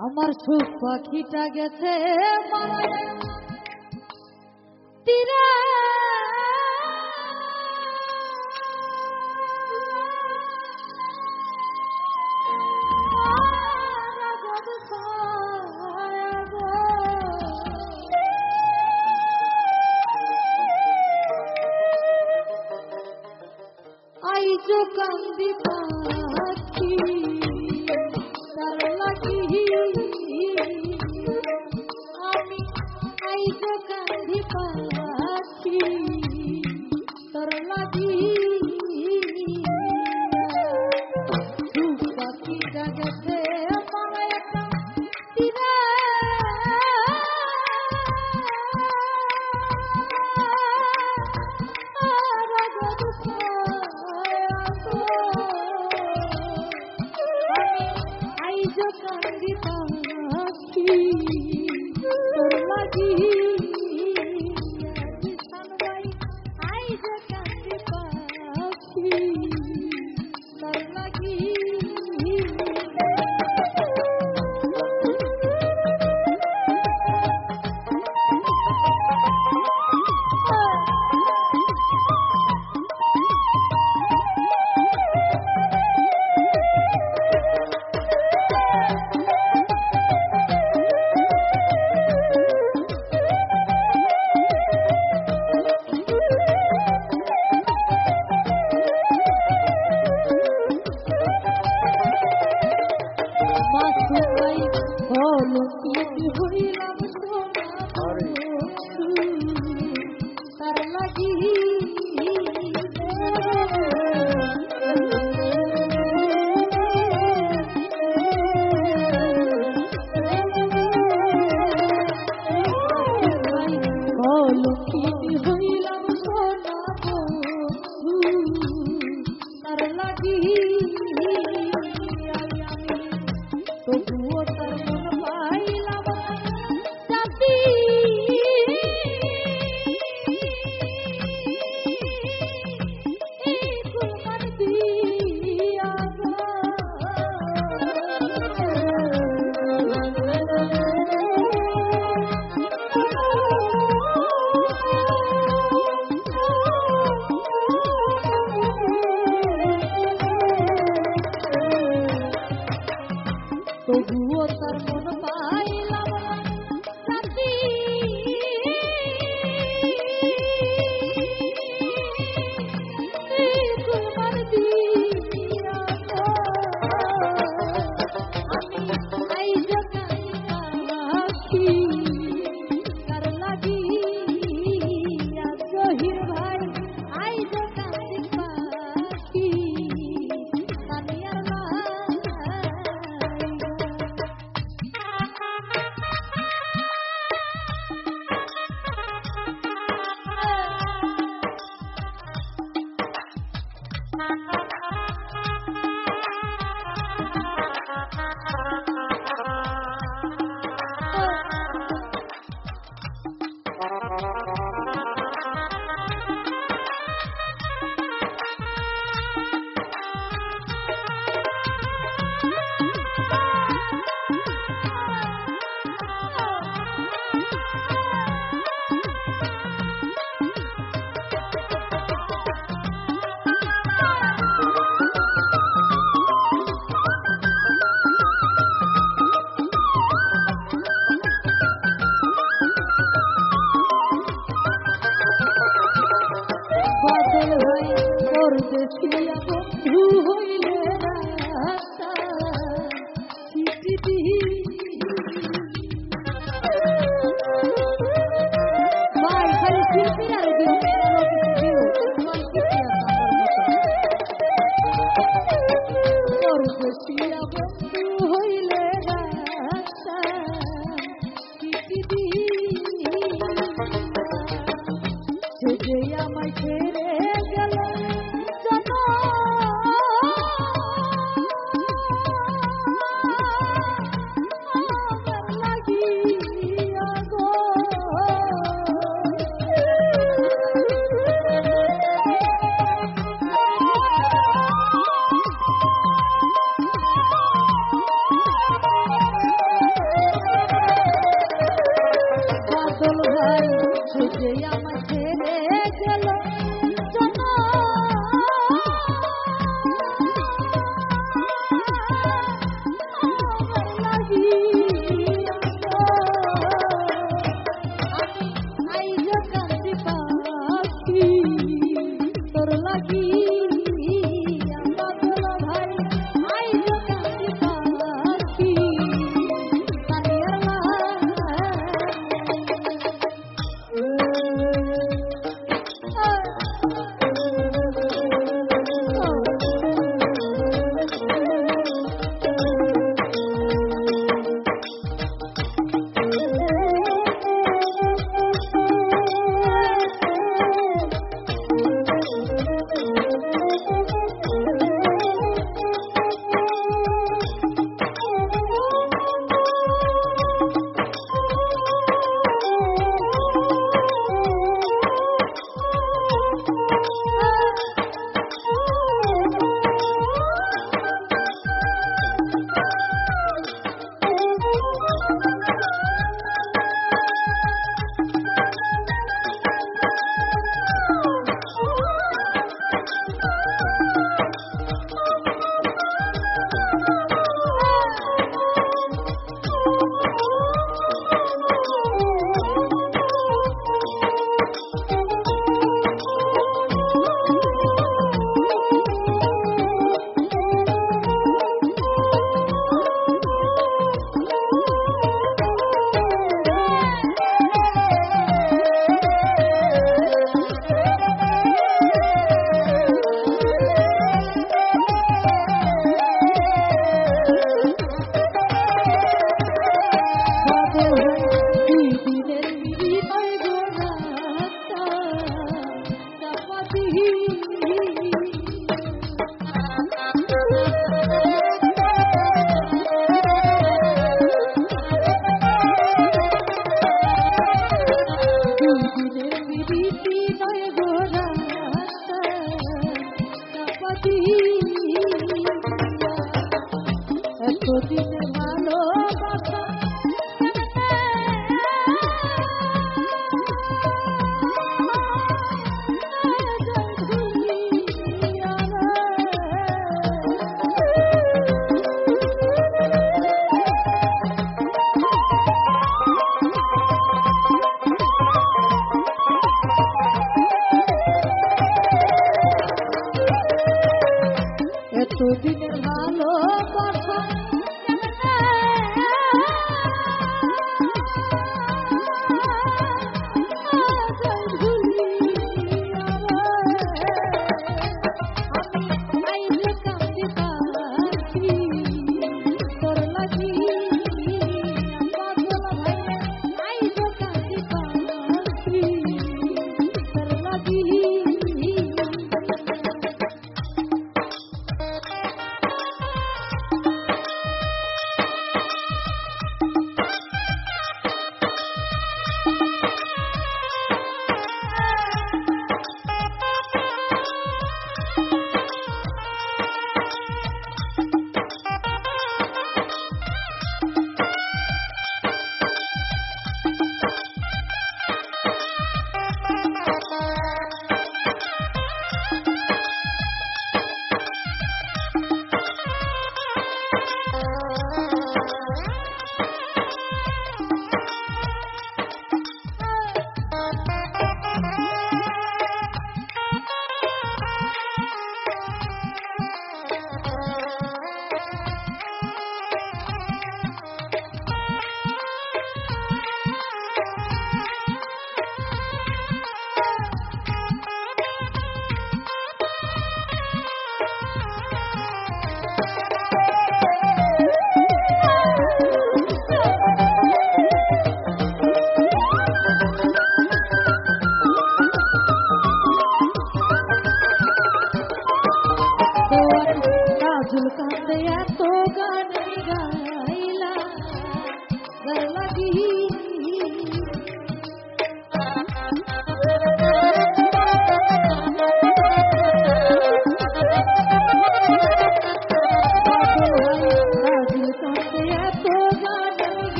আমার সুখ পাখিটা গেছে মারায় তীরে আইজো কান্দি পাখি তার লাগি আমি আইজো কান্দি পাখি তার লাগি পাখিটা গেছে তবুও তার মন পাইলাম শান্তি কুমার দিয়া আমি আইজ কাকি তার লাগি জহির ভাই আইজ কাকি যে আমার ছেড়ে গেল জানো এতদিনের ভালোবাসা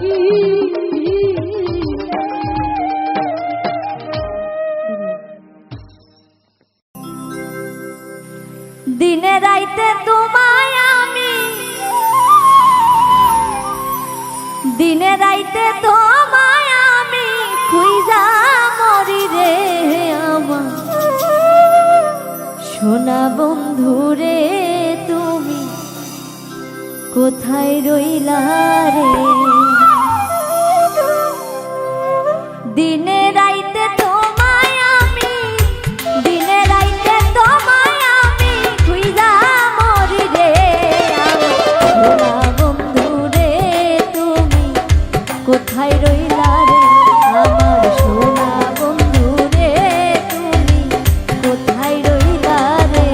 রাখি দিনে রাইতে তোমায় আমি দিনে রাইতে তোমায় আমি খুঁজা মরি রে আমার সোনা বন্ধু রে তুমি কোথায় রইলা রে দিনে রাইতে তোমায় আমি দিনে রাইতে তোমায় আমি খুঁজা মরি রে সোনা বন্ধু রে তুমি কোথায় রইলা রে আমার সোনা বন্ধু রে তুমি কোথায় রইলা রে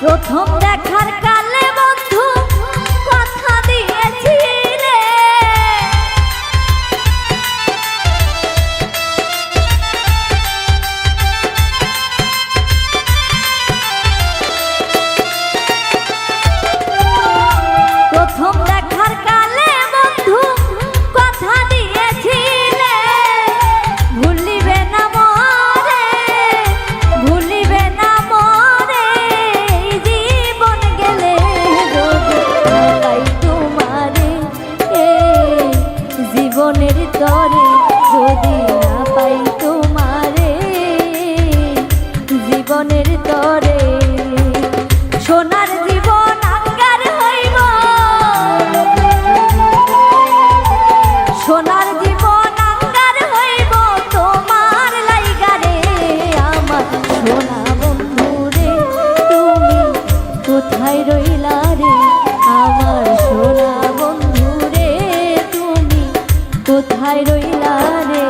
প্রথম দেখার কালে বন্ধু কথা দিয়েছিলে প্রথম দেখার কালে বন্ধু কথা দিয়েছিলে ভুলিবে না মরে ভুলিবে না মরে জীবন গেলে যদি না পাই তোমারে জীবনের তরে যদি না পাই তোমারে জীবনের তরে সোনার জীবন আঙ্গার হইব সোনার জীবন আঙ্গার হইব তোমার লাইগারে আমার সোনা বন্ধু রে তুমি কোথায় রইলা রে আমার সোনা বন্ধু রে তুমি কোথায় রইলা রে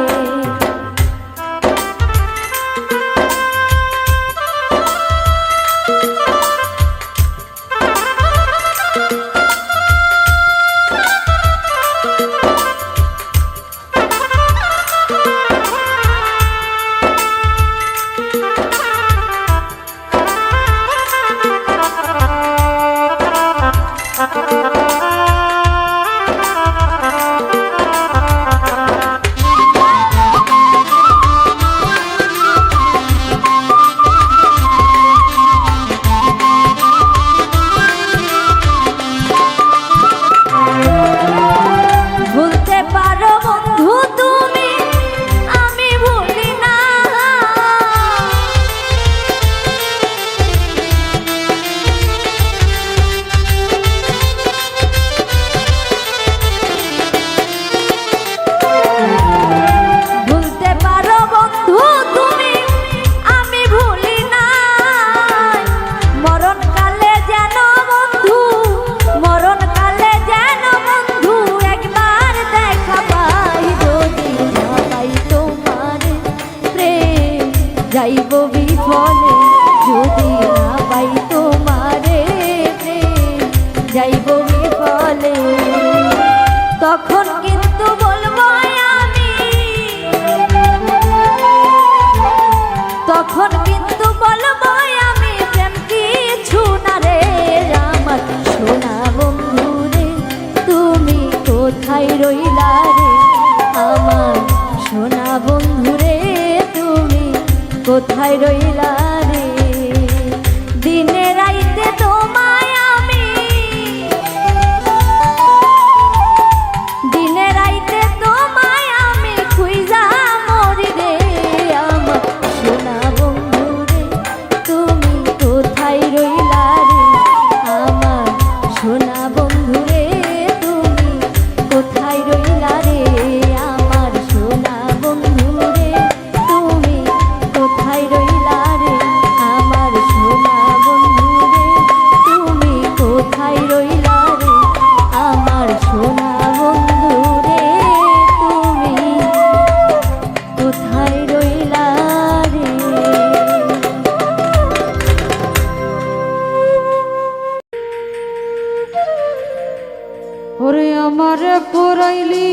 আমারে পুরাইলি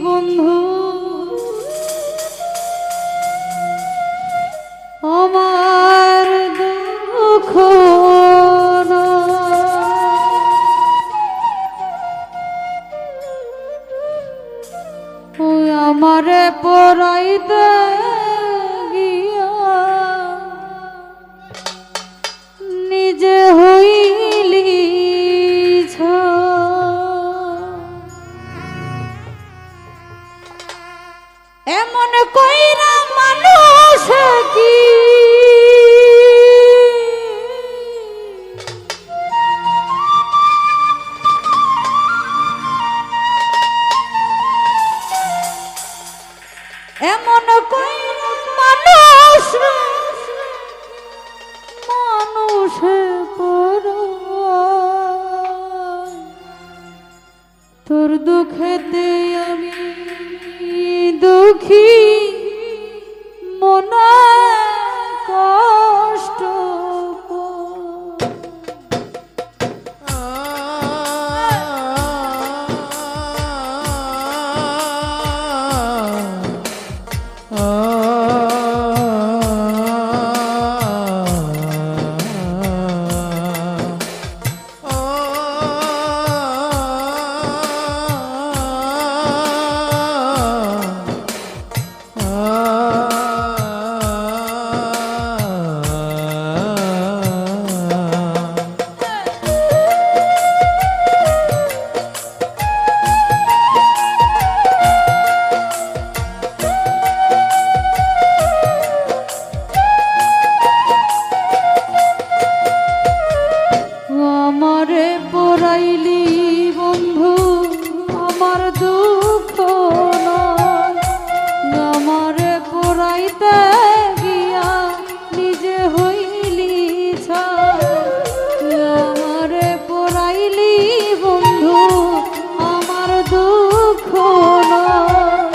বন্ধু আমার দুঃখ আমারে পরাইতে গিয়া নিজে হইলি এমন কইরা মানুষ কি এমন কইরা মানুষ মানুষে তোর দুঃখেতে আমি দুঃখী মনে কষ্ট আমারে পরাইলি বন্ধু আমার দুঃখ নয় আমারে পরাইতে গিয়া নিজে হইলি আমারে পরাইলি বন্ধু আমার দুঃখ নয়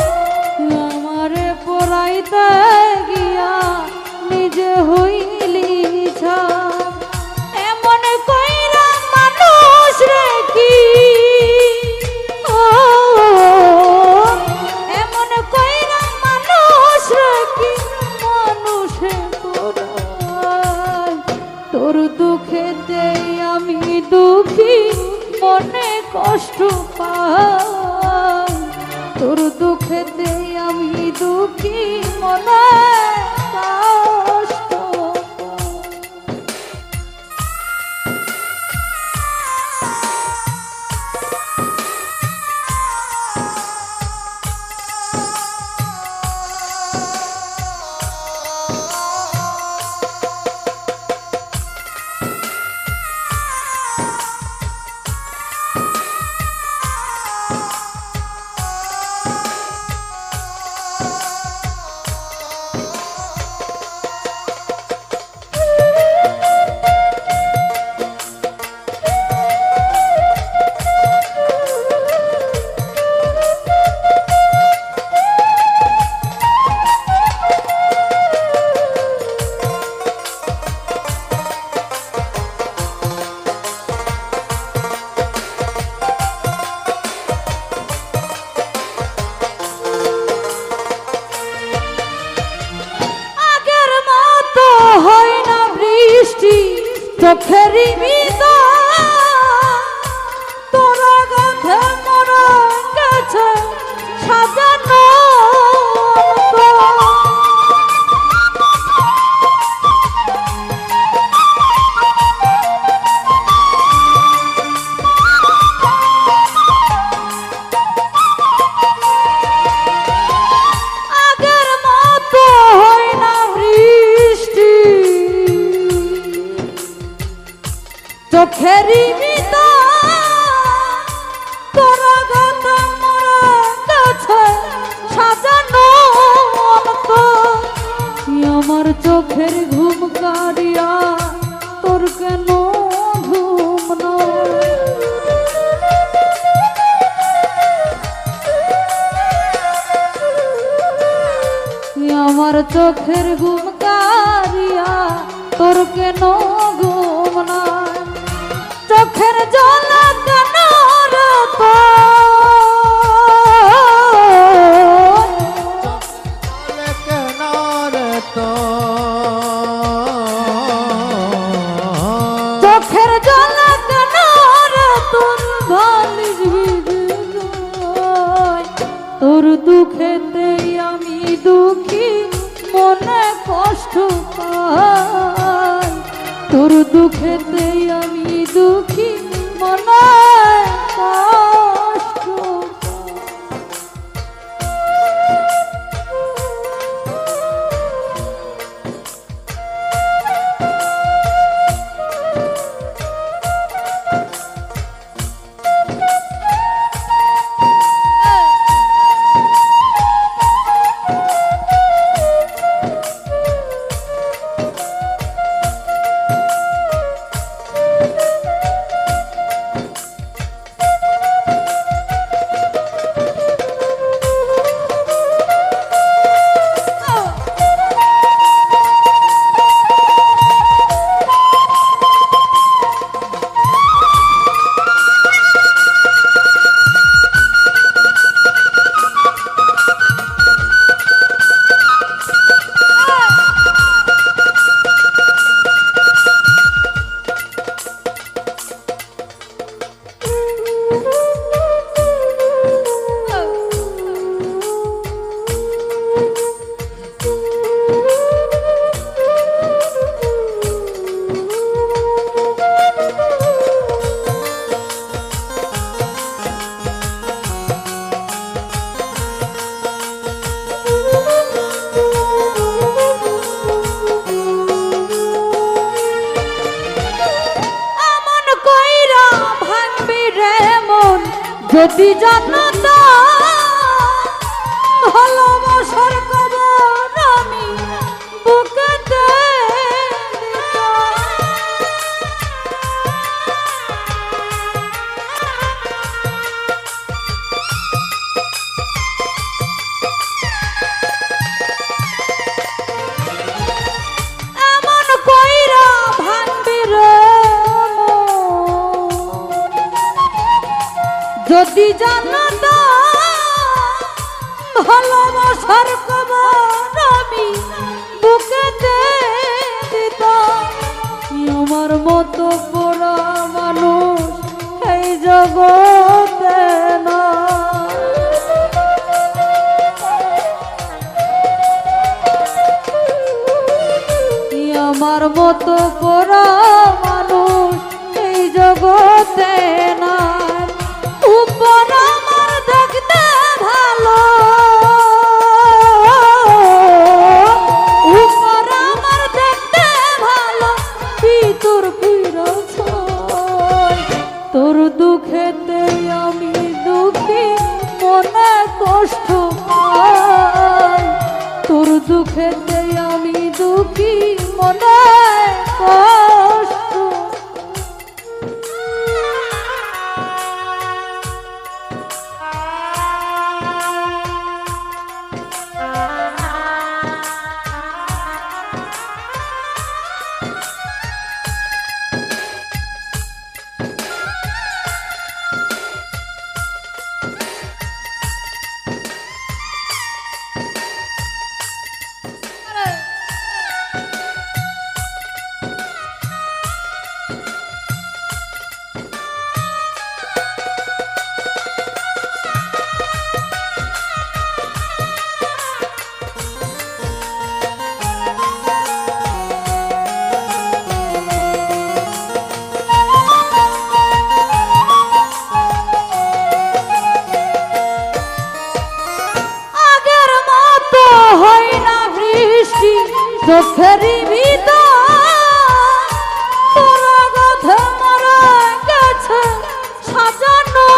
আমারে পরাইতে গিয়া নিজে হইলি তোর দুঃখেতে আমি দুঃখী মনে কষ্ট পাই তোর দুঃখেতে আমি দুঃখী মনে কষ্ট চোখেরই বিদায় তোরা গাথে মরা গেছে সাজানো আগের মতো হয় না বৃষ্টি চোখেরই তোরা গাথা মরা গেছে সাজানো আমার চোখের ঘুম কারিয়া তোর কেন ঘুম নয় আমার চোখের ঘুম কারিয়া তোর কেন ঘুম নয় চোখের জল কেন দুঃখেতে আমি দুঃখী মনে কষ্ট পাই তোর দুঃখেতে আমি দুঃখী মনে কষ্ট যদি জানতো ভালোবাসার খবর আমি বুকেতে এমন কইরা ভাঙবি রে যদি জানতো ভালোবাসার খবর আমি বুকেতে দিতাম আমার মতো পোড়া মানুষ এই জগতে না আমার মতো পোড়া মানুষ এই জগতে না উপর আমার দেখতে ভালো উপর আমার দেখতে ভালো ভিতর ফিরছ তোর দুঃখেতে আমি দুঃখী মনে কষ্ট পাই তোর দুঃখেতে আমি দুঃখী মনে কষ্ট চোখেরই ভিতর কথা মারা গেছে সাজানো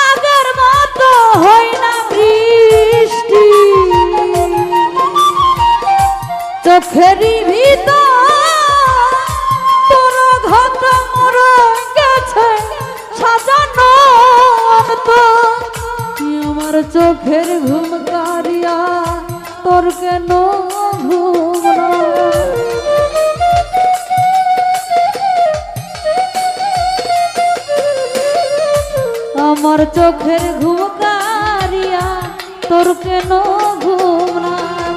আগের মতো হয় না বৃষ্টি চোখেরই চোখের ঘুম কারিয়া তোর কেন ঘুম আমার চোখের ঘুম কারিয়া তোর তোর কেন ঘুম নাই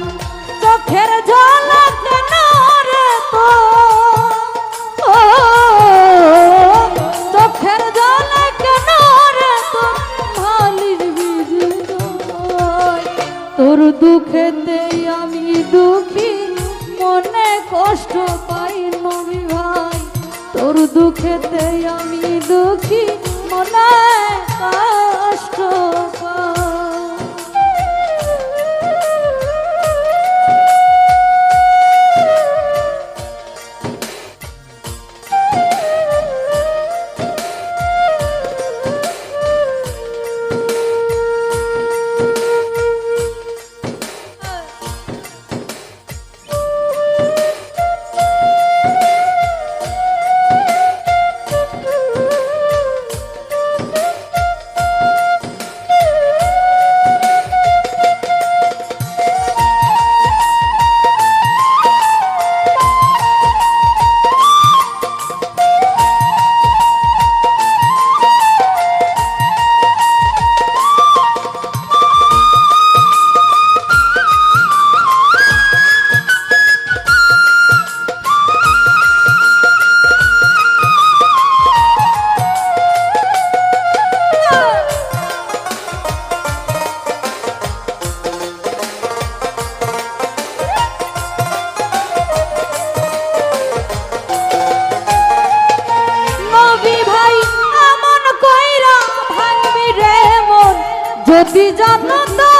চোখের ঝলক কেন রে তোর চোখের ঝলক কেন রে তোর ভালির বিজয় তোর দুঃখেতে আমি দুঃখী মনে কষ্ট পাই নবী ভাই তোর দুঃখেতে আমি দুঃখী মনে কষ্ট পাই যদি জানতো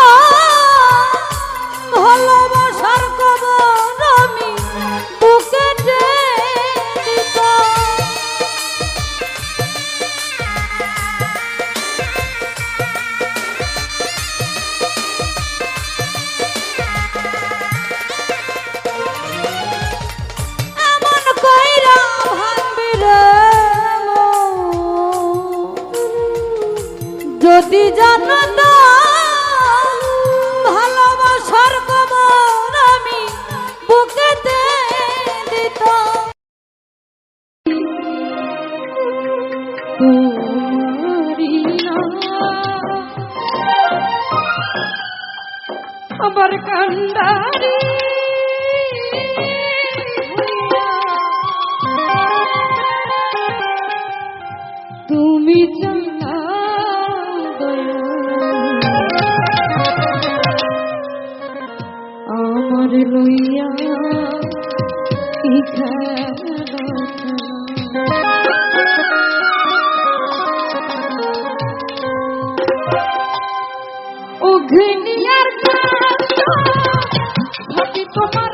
ভালোবাসার খবর আমি বুকে দিতাম এমন কইরা ভাঙবি রে যদি জানতো ভালোবাসার খবর আমি বুকেতে দিতাম তোমারি আমার কান্ডারি তুমি জানা আমার লইয়া অগ্নিয়ার ভাবি তোমার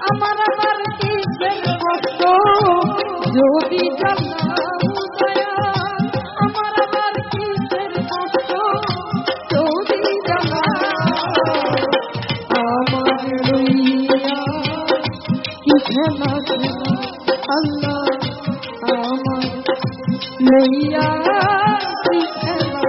আমার আমার কিসের কষ্ট যদি জানলাম আমার আমার কিসের কষ্ট যদি জানলাম আমার লইয়া কি খেলা আল্লাহ আমার লইয়া কি খেলা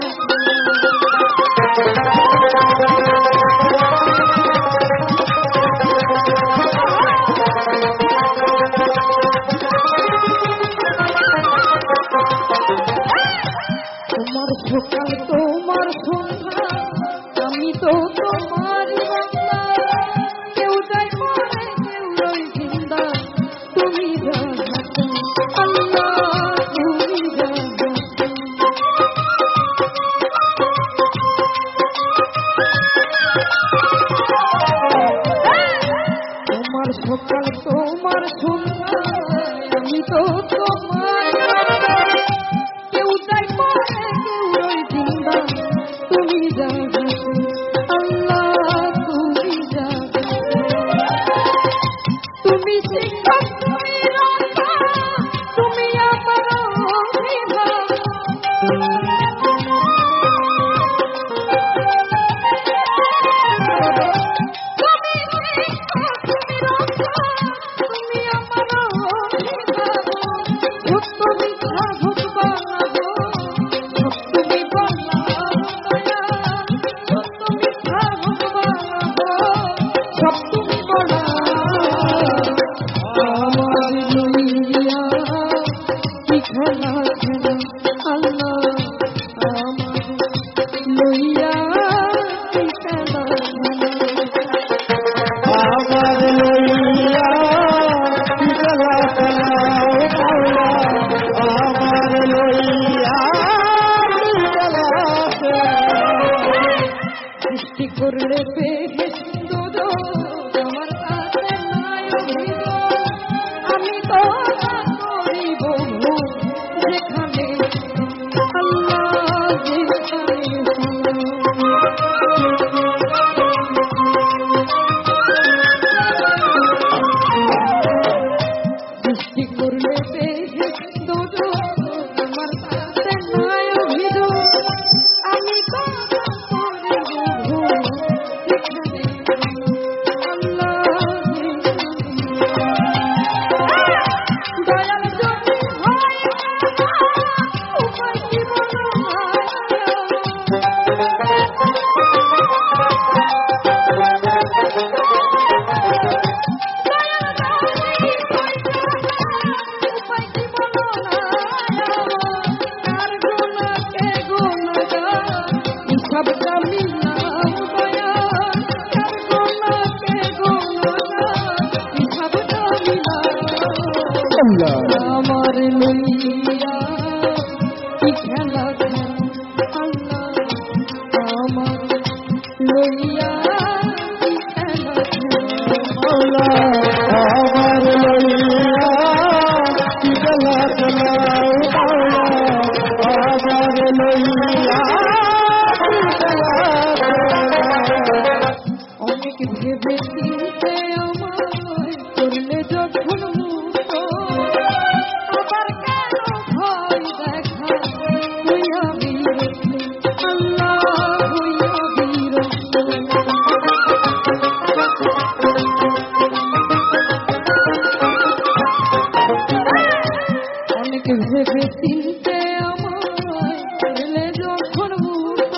তোমার সকাল তোমার সন্ধ্যা আমি তো তোমার বান্দা কেউ যাই মরে কেউ রই জিন্দা তুমি জাহাতে আল্লাহ তুমি জাহাতে তোমার সকাল তোমার সন্ধ্যা আমি তো তোমার কেউ যাই মরে কেউ রই জিন্দা তুমি জাহাতে আল্লাহ তুমি জাহাতে তুমি শিক্ষক তুমি রাজা তুমি আমার অভিভাবক তুমি শিক্ষক তুমি রাজা তুমি আমার অভিভাবক আমার লইয়া কি খেলা আল্লাহ আমার লইয়া কি খেলা আমার লইয়া কি খেলা আমার লইয়া অনেক ভেবে চিনতে আমার করলে যখন মুক্ত আবার কেন ভয় দেখা হইয়া বিরক্ত আল্লাহ হইয়া বিরক্ত অনেক ভেবে চিনতে আমার করলে যখন মুক্ত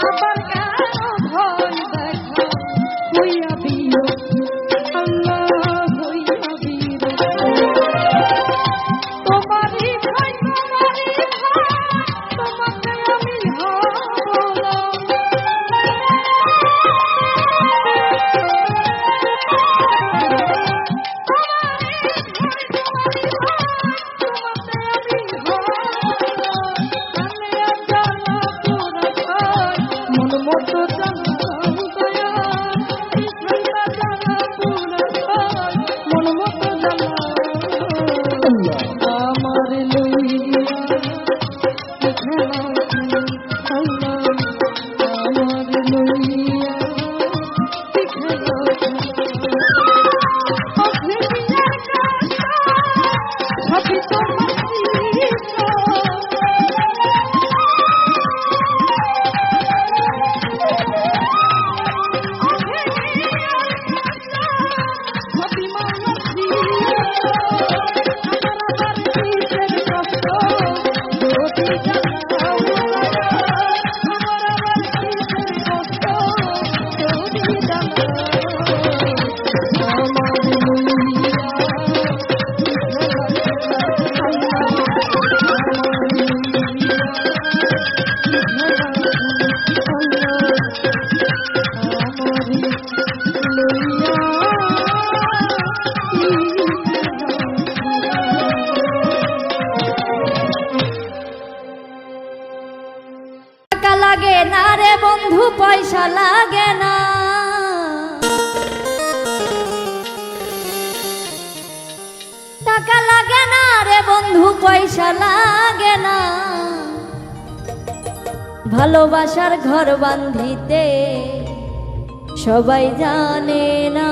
আবার কেন ভয় দেখা হইয়া বিরক্ত আল্লাহ হইয়া বিরক্ত তোমারই ভাই তোমাকে আমি হারালাম আমার লইয়া কি খেলা আল্লাহ আমার লইয়া কি খেলা সবই টাকা লাগে না রে বন্ধু পয়সা লাগে না টাকা লাগে না রে বন্ধু পয়সা লাগে না ভালোবাসার ঘর বাঁধিতে সবাই জানে না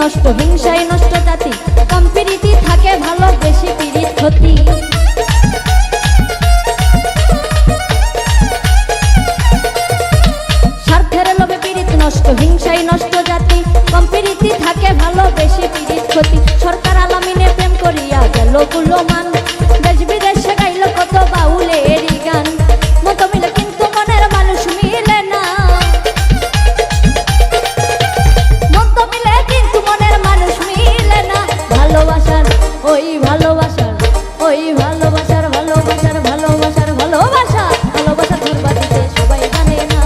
নষ্ট, হিংসায় নষ্ট জাতি, কম প্রীতি থাকে ভালো, বেশি পীড়িত ক্ষতি। স্বার্থের লোভে পীড়িত নষ্ট, হিংসায় নষ্ট জাতি, কম প্রীতি থাকে ভালো, বেশি পীড়িত ক্ষতি। সরকার আলামিনে প্রেম করিয়া গেল গুলমান, দেশ বিদেশে গাইল কত বাউলেরই গান। মত মিলে কিন্তু মনের মানুষ মিলে না, মত মিলে কিন্তু মনের মানুষ মিলে না। ভালোবাসার ওই ভালোবাসার, ওই ভালোবাসার, ভালোবাসার, ভালোবাসার, ভালোবাসা, ভালোবাসার ধরবা দিতে সবাই জানে না।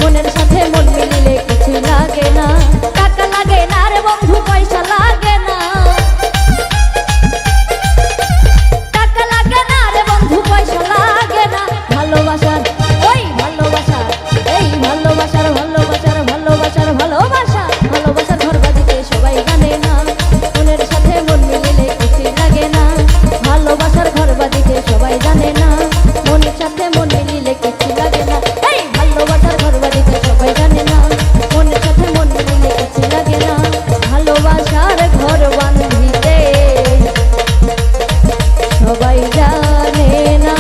মনের সাথে মন মিলিলে কিছু লাগে না, টাকা লাগে না রে বন্ধু, পয়সা লাগে না। টাকা লাগে না রে বন্ধু, পয়সা লাগে না। ভালোবাসার ওই ভালোবাসার, এই ভালোবাসার, ভালোবাসার, ভালোবাসার, ভালোবাসা, ভালোবাসার ধরবা দিতে সবাই জানে না। মনের সাথে মন মিলিলে কিছু লাগে না, ভালোবাসার ধরবা দিতে সবাই জানে না। মনের সাথে মন মিলিলে কিছু লাগে না, এই ভালোবাসার ধরবা দিতে সবাই জানে না। মনের সাথে মন মিলিলে কিছু লাগে না, ভালোবাসার ঘর বান্ধিতে সবাই জানে না।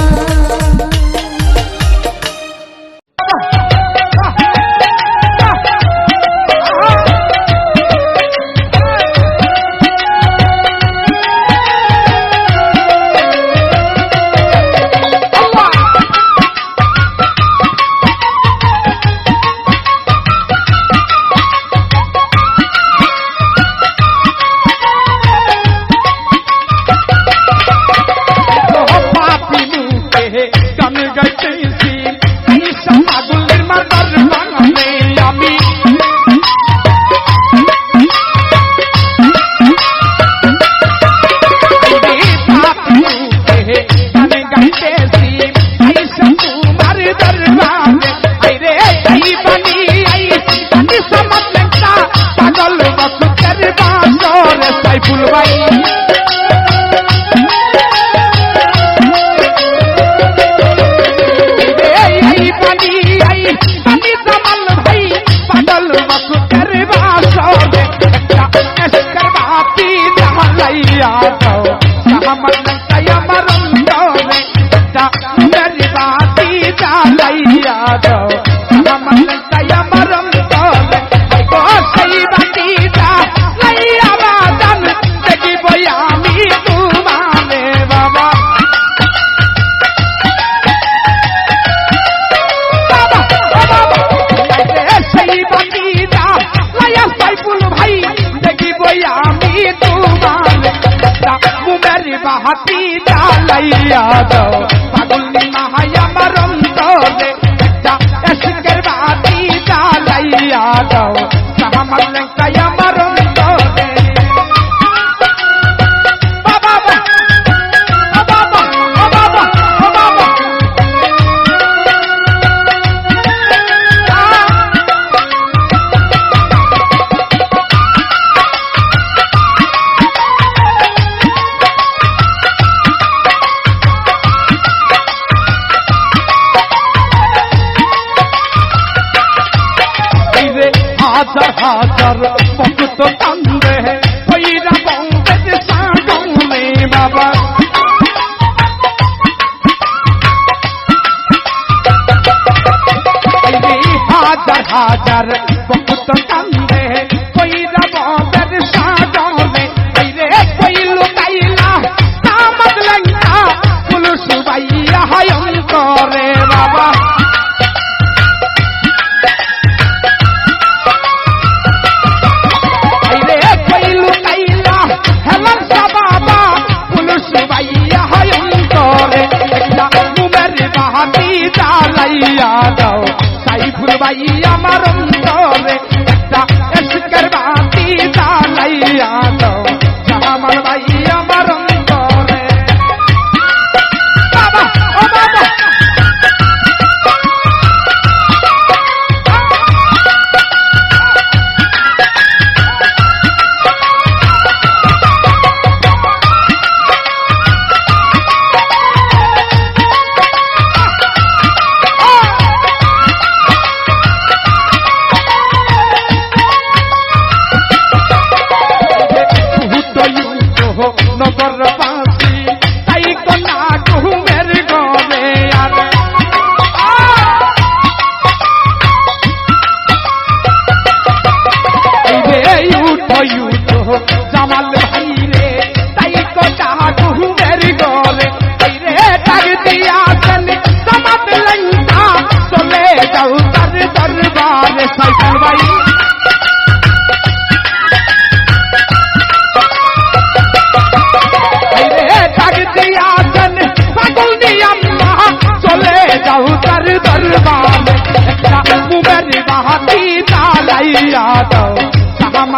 হাতি চালাইয়া দাও পাগল মাহায়া মরন্তরে একটা এসকের বাতি চালাইয়া দাও সাহামার লেঙ্কায়া মরন্তরে বাবা বাবা বাবা বাবা হাজার হাজার ভক্ত কান্দে ওইরা বঙ্গের সাগমে বাবা হাজার হাজার ভক্ত কান্দে ওইরা বঙ্গের সাগমে রে কইলু কাইলা তামাদ লঙ্কা পুলিশ বাইয়া হায়ম করে বাবা চালাইয়া দাও সাইফুল ভাই আমার অন্তরে একটা এসকের বাতি চালাইয়া দাও জামাল ভাই আমার অন্তরে বাবা ও বাবা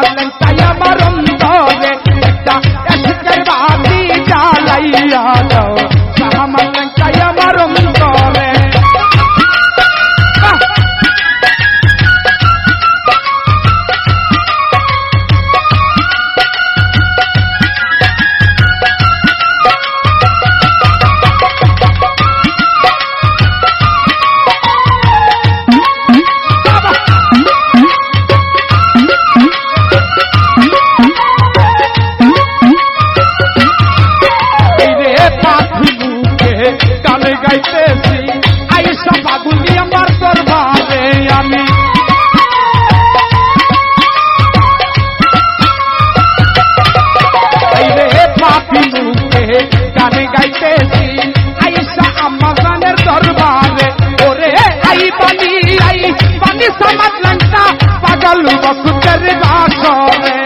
আমার লেংটাই আমার অন্তরে একটা এসকের বাতি জ্বালাইয়া দাও আমার লেংটাই আমার অন্তরে গানে গাইতেছি আইসা পাগুলি আমার দরবারে আমি রে পাপি মুখে গানে গাইতেছি আইসা আমার গানের দরবারে ওরে আই পানি সমাজ লঙ্কা পাগল বকুতের বাসরে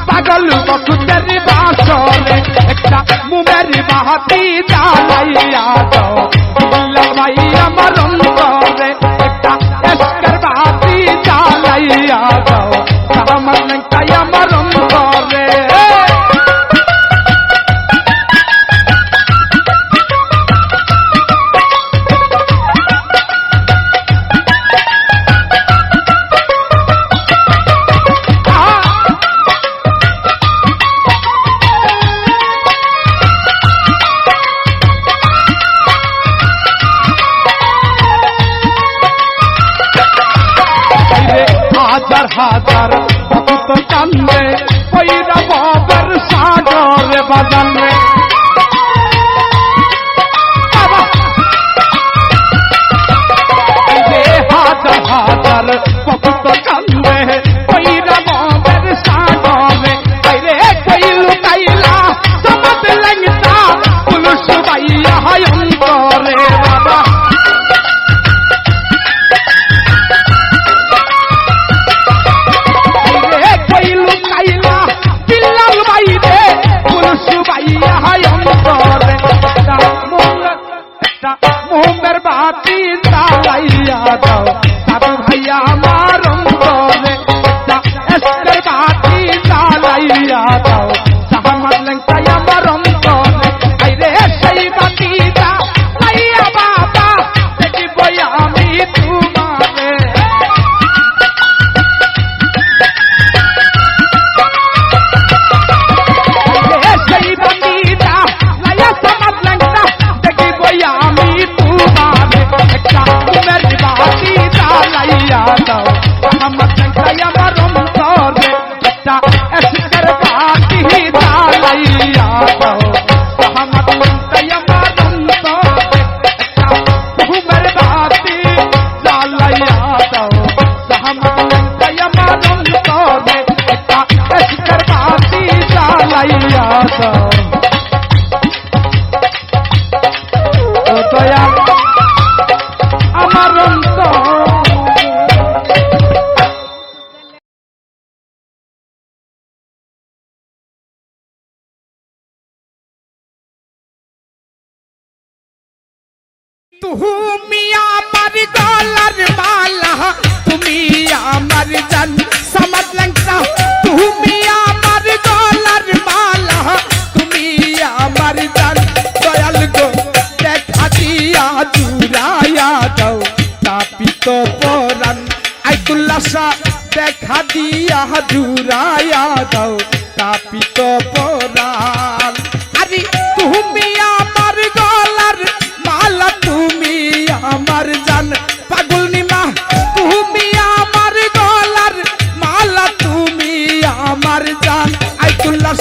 পাগল বকুতের বাসরে একটা মুমের বাহাতি জ্বালাইয়া দাও ভাই আমার অন্তরে একটা এসকের বাহাতি জ্বালাইয়া দাও আমার লেংটাই আমার অন্তরে হাজার হাজার ভক্ত কান্দে পৈরা বাবার সাগরে বাজানে হাজার হাজার ভক্ত কান্দে পৈরা বাবার সাগরে রে কইলু কাইলা সমাজ লেংটা পুলুষ বাইয়া হয় অন্তরে বাবা মোমের বাতি জ্বালাইয়া দাও সাধু ভাইয়া আমার অন্তরে এসকের বাতি জ্বালাইয়া দাও আমার লেংটাই আমার অন্তরে আইরে সেই বাতি জ্বালাইয়া বাবা দেখিব আমি তোমারে সেই বাতি জ্বালাইয়া সমাজ লেংটা দেখিব আমি তোমারে একটা মুমের বাতি জ্বালাইয়া দাও আমার লেংটাই আমার অন্তরে একটা এসকের বাতি জ্বালাইয়া দাও আমার লেংটাই আমার অন্তরে একটা মুমের বাতি জ্বালাইয়া দাও আমার লেংটাই আমার অন্তরে একটা এসকের বাতি জ্বালাইয়া দাও ও দয়াল আমার অন্তর তুমি আমার গলার মালা তুমি আমার জান সমাজ লেংটা তুমি আমার গলার মালা তুমি আমার জান দয়াল গো দেখা দিয়া জুড়াইয়া দাও তাপিত পরাণ আইতুল্লাহ দেখা দিয়া জুড়াইয়া দাও তাপিত পরাণ আরে তুমি আমার গলার মালা তুমি আমার জান পাগল নিমা তুমি আমার গলার মালা তুমি আমার জান আইতুল্লাহ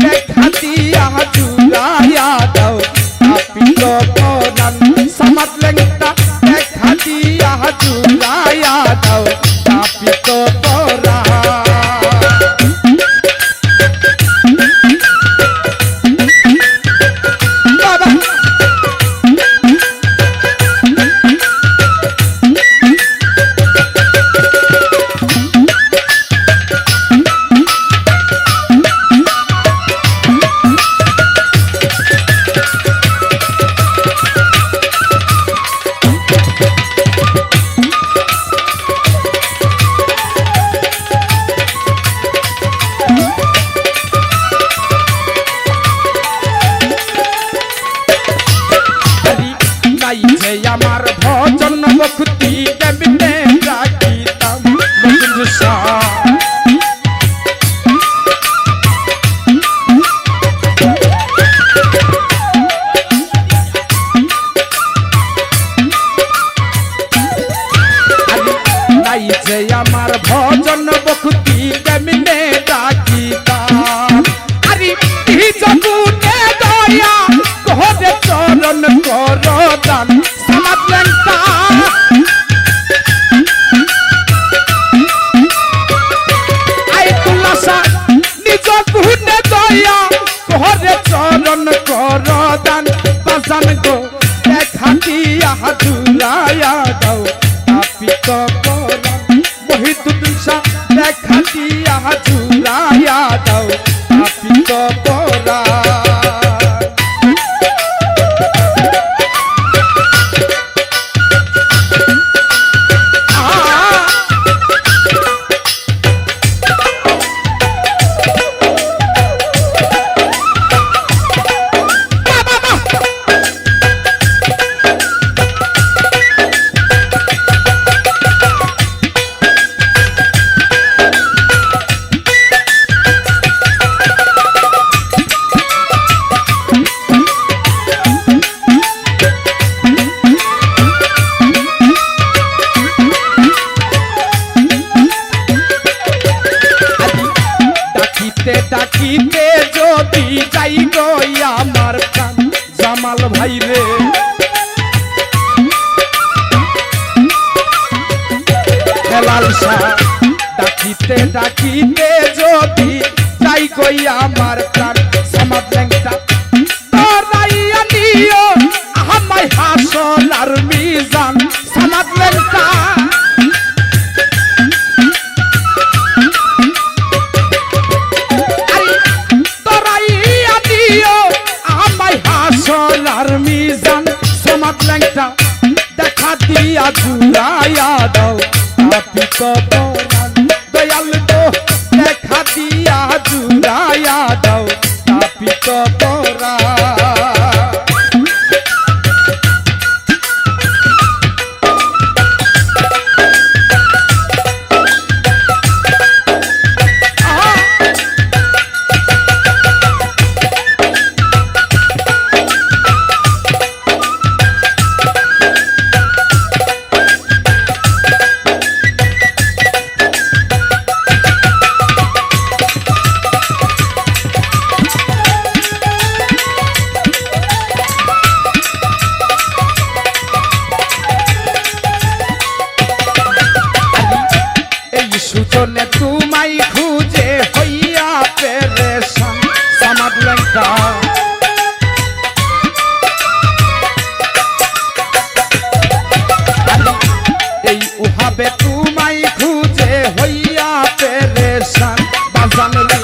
দেখা দিয়া জুড়াইয়া দাও তাপিত পরাণ সমাজ লেংটা দেখা দিয়া জুড়াইয়া দাও তাপিত পরাণ পরান বাজান গো দেখা দিয়া জুড়াইয়া দাও তাপিত পরান মহিদুদ্দিন শাহ দেখা দিয়া জুড়াইয়া দাও তাপিত পরান ডাকিতে যদি যাই গো আমার প্রাণ জামাল ভাই রে হেলাল শাহ ডাকিতে যদি যাই গো আমার প্রাণ সমাজ ল্যাংটা তোরাইয়া নিও আমায় হাসলার মিজান সমাজ ল্যাংটা দেখা দিয়া জুড়াইয়া দাও তাপিত পরান দয়াল গো দেখা দিয়া জুড়াইয়া দাও তাপিত পরান সুজনে তোমায় খুঁজে হইয়া পেরেশান সমাজ ল্যাংটা এই উহাবে তোমায় খুঁজে হইয়া পেরেশান বাজান রে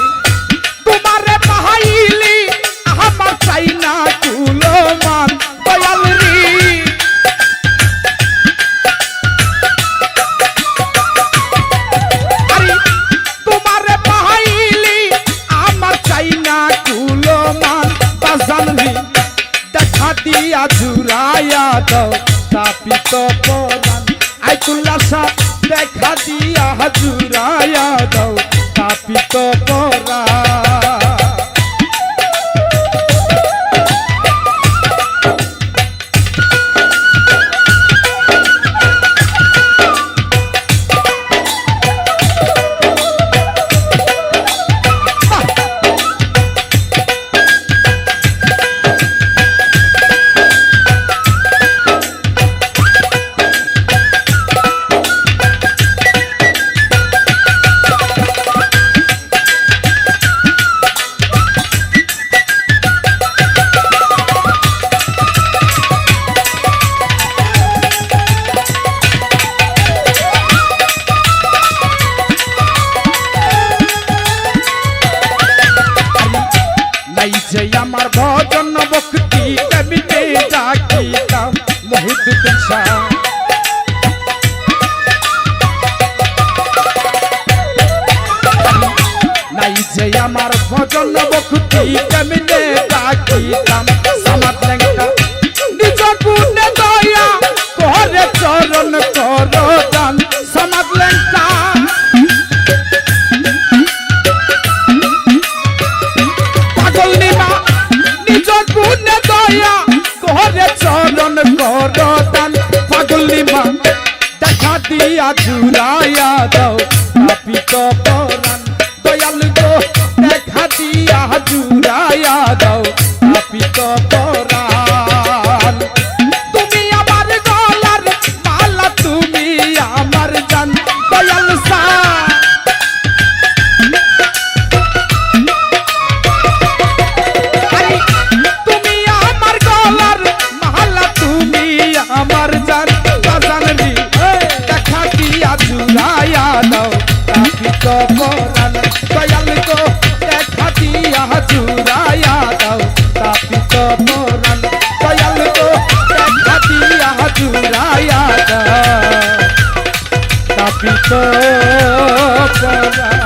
তোমারে পাহাইলি আমার চাই না কুলো মান দয়াল রে দেখা দিয়া জুড়াইয়া দাও তাপিত পরান আইতুল্লাহ শাহ দেখা দিয়া জুড়াইয়া দাও তাপিত পরান আমার ভজন ভক্তি কবিতে ডাকিতাম মহিদুদ্দিন শাহ নাই যে আমার ভজন ভক্তি কবিতে ডাকিতাম সমাজ ল্যাংটা নিজ গুণে দয়া করে চরণ করো দান সমাজ ল্যাংটা চরণ করদান পাগলি মা দেখা দিয়া জুড়াইয়া দাও তাপিত পরান দয়াল গো দেখা দিয়া জুড়াইয়া দাও তাপিত পরান তুমি আমার গলার মালা তুমি আমার জান দয়াল শাহ তুমি আমার পরাণ দয়াল গো দেখা দিয়া জুড়াইয়া দাও তাপিত পরাণ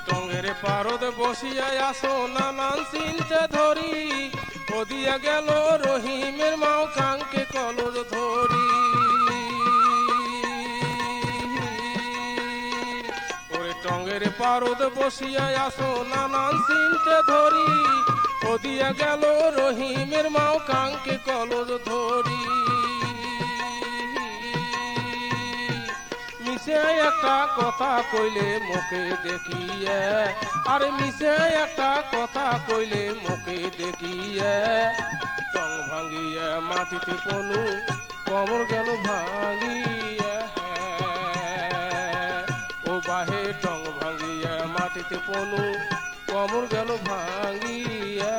টঙ্গের পারদ বসিয়া আসো নানান চিন্তা ধরি ওদিয়া গেল রহিমের মাও কাঙ্কে কলর ধরি ওরে টঙ্গের পারদ বসিয়া আসো নানান চিন্তা ধরি ওদিয়া গেল রহিমের মাও কাঙ্কে কলর ধরি মিশে একটা কথা কইলে মুখে দেখিয়ে আরে মিশে একটা কথা কইলে মুখে দেখিয়ে টং ভাঙিয়ে মাটিতে পনু কমর গেল ভাঙিয়ে ও বাহে টং ভাঙিয়ে মাটিতে পনু কমর গেল ভাঙিয়ে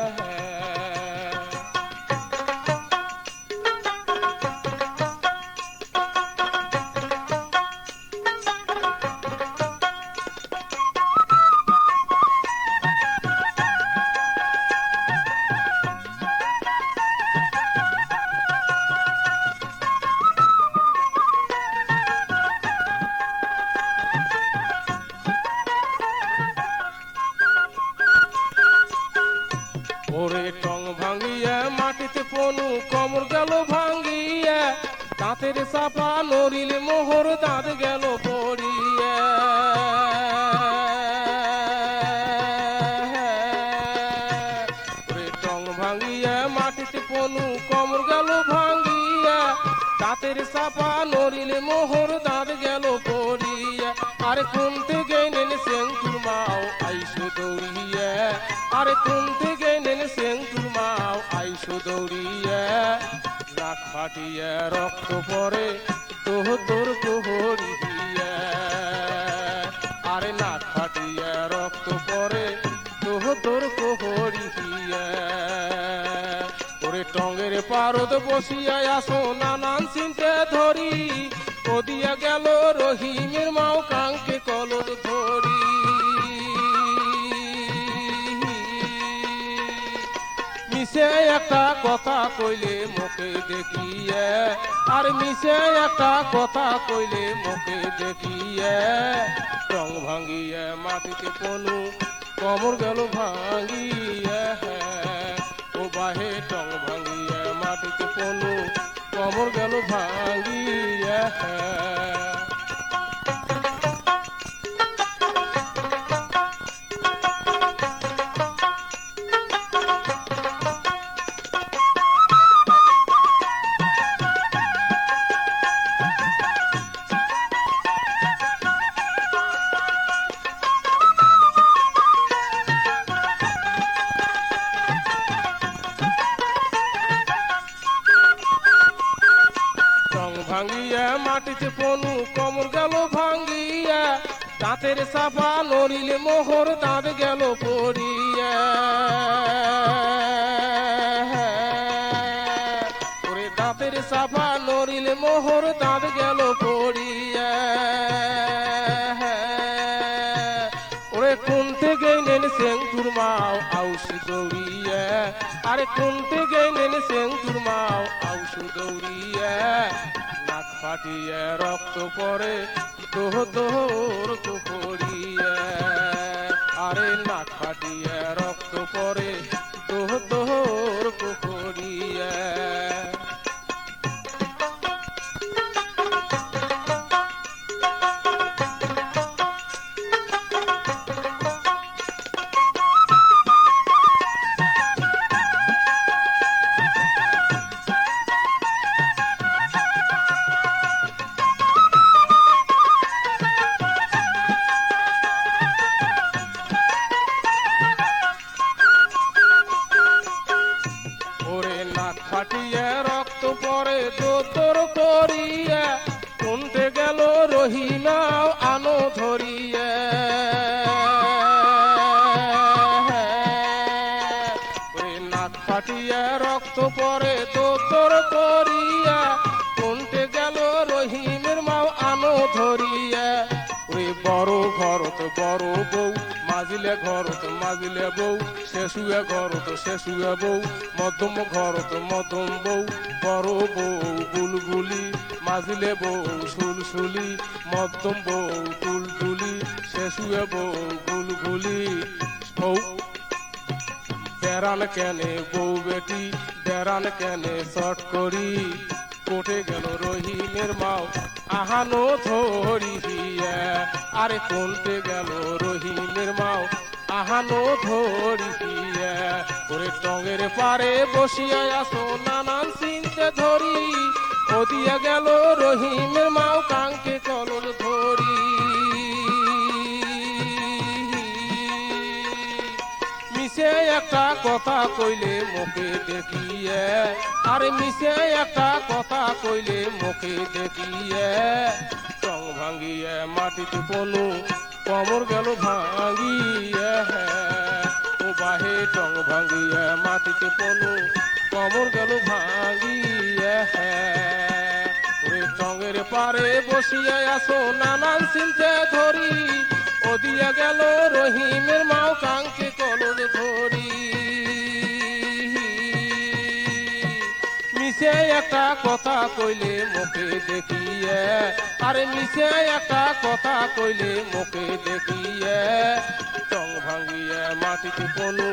ওরে টং ভাঙিয়া মাটিতে পনু কমর গেল ভাঙিয়া দাঁতের চাপা নড়িল মোহর দাঁত গেল পড়িয়া ওরে টং ভাঙিয়া মাটিতে পনু কমর গেল ভাঙিয়া দাঁতের চাপা নড়িল মোহর দাঁত গেল পড়িয়া আরে কুনতে গেলেন সেঙ্কুর মাও আইসো দৌড়িয়া আরে কুনতে গেলেন সেঙ্কুর মাও আইসো দৌড়িয়া নাক ফাটিয়া রক্ত পরে তোহ তোর কোহরি দিয়া আরে নাক ফাটিয়া রক্ত পরে তোহ তোর কোহরি দিয়া ওরে টঙ্গের পারদ বসিয়া আসো নানান চিন্তা ধরি ওদিয়া গেল রহিমের মাও কাঙ্কে কলর ধরি মিশে একটা কথা কইলে মুখে দেখিয়ে আর মিশে একটা কথা কইলে মুখে দেখিয়ে টং ভাঙিয়ে মাটিতে পনু কমর গেল ভাঙিয়ে ও বাহে টং ভাঙিয়ে মাটিতে পনু কমর গেল ভাঙিয়ে ভাঙিয়া মাটিতে পনু কমর গেল ভাঙিয়া দাঁতের চাপা নড়িলে মোহর দাঁত গেল পড়িয়া ওরে দাঁতের চাপা নড়িলে মোহর দাঁত গেল পড়িয়া ওরে কুনতে গেলেন সেঙ্কুর মাও আউসি দৌড়িয়া আরে কুনতে গেলেন সেঙ্কুর মাও আউসি দৌড়িয়া নাক ফাটিয়া রক্ত পরে দোহ দোহর কুকুরিয়া আরে নাক ফাটিয়া রক্ত পরে দোহ দোহর কুকুরিয়া ফাটিয়ে রক্ত পরে দোতর করিয়া কোনতে গেল রহিমাও আনো ধরিয়া ওই নাক ফাটিয়ে রক্ত পরে দোতর করিয়া কোনতে গেল রহিমের মাও আনো ধরিয়া ওই বড় ঘরত বড় বউ মাজিলে ঘরত মাজিলে বউ শেষুয়ে ঘরত শেষুয়ে বউ মধ্যম ঘরত মধ্যম বউ বড় বউ বুলবুলি মাজিলে বউ সুলসুলি মধ্যম বউ টুলটুলি শেষুয়ে বউ গুলগুলি বউ বেড়ান কেনে বউ বেটি বেড়ান কেনে শট করি কোটে গেল রহিমের মাও আহানো ধরিয়া আরে কোনতে গেল রহিমের মাও আহানো ধরিয়া ওরে টঙের পারে বসিয়া আসো নানান চিনতে ধরি ওদিয়া গেল রহিমের মাও কাঙ্কে কলর ধরি মিশে একটা কথা কইলে মুখে দেখিয়ে আরে মিশে একটা কথা কইলে মুখে দেখিয়ে টং ভাঙ্গিয়ে মাটিতে পনু কমর গেল ভাঙ্গিয়ে ও বাহে টং ভাঙ্গিয়ে মাটিতে পনু কমর গেল ভাঙ্গিয়ে ওরে টঙের পারে বসিয়ে আসো নানান চিনতে ধরি ওদিয়া গেল রহিমের মাও কাঙ্কে কলর ধরি মিশে একটা কথা কইলে মুখে দেখিয়ে আরে মিশে একটা কথা কইলে মুখে দেখিয়ে টং ভাঙ্গিয়ে মাটিতে পনু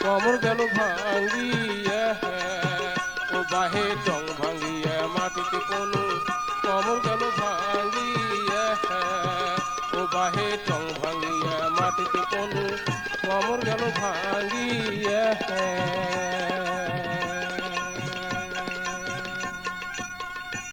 কমর গেল ভাঙ্গিয়ে ও বাহে টং ভাঙ্গিয়ে মাটিতে পনু কমর গেল ভাঙ্গিয়ে ও বাহে টং ভাঙ্গিয়ে মাটিতে পনু কমর গেল ভাঙ্গিয়ে